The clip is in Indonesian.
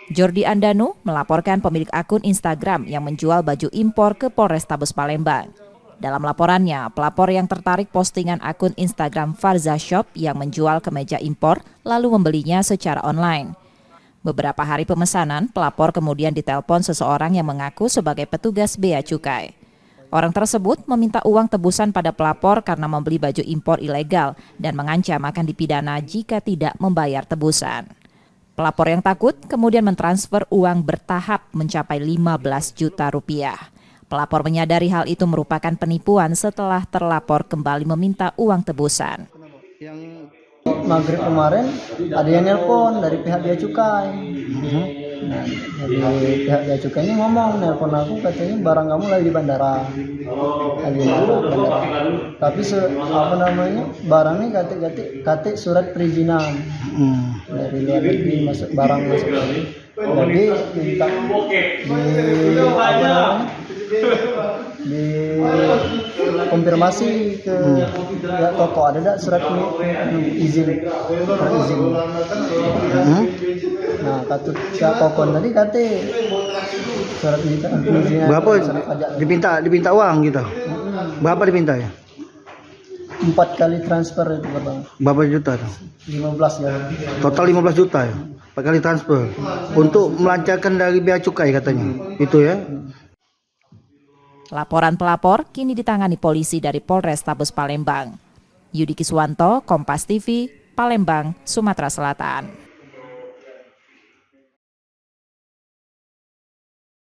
Jordi Andanu melaporkan pemilik akun Instagram yang menjual baju impor ke Polrestabes Palembang. Dalam laporannya, pelapor yang tertarik postingan akun Instagram Farza Shop yang menjual kemeja impor lalu membelinya secara online. Beberapa hari pemesanan, pelapor kemudian ditelepon seseorang yang mengaku sebagai petugas Bea Cukai. Orang tersebut meminta uang tebusan pada pelapor karena membeli baju impor ilegal dan mengancam akan dipidana jika tidak membayar tebusan. Pelapor yang takut kemudian mentransfer uang bertahap mencapai 15 juta rupiah. Pelapor menyadari hal itu merupakan penipuan setelah terlapor kembali meminta uang tebusan. Yang maghrib kemarin ada yang nelpon dari pihak Bea Cukai. Nah, dari pihak Bea Cukai ini ngomong, nelpon aku katanya barang kamu lagi di bandara. Lagi di bandara. Tapi barangnya kate surat perizinan. Dari luar negeri masuk barang masuk lagi. Jadi minta di konfirmasi ke toko ada tidak surat izin. Nah, toko tadi kate surat izin. Berapa diminta uang gitu? Berapa diminta ya? 4 kali transfer itu pertama. Berapa juta tuh? 15 ya. Total 15 juta ya? 4 kali transfer. Untuk melancarkan dari Bea Cukai katanya. Itu ya. Laporan pelapor kini ditangani polisi dari Polrestabes Palembang. Yudi Kiswanto, Kompas TV, Palembang, Sumatera Selatan.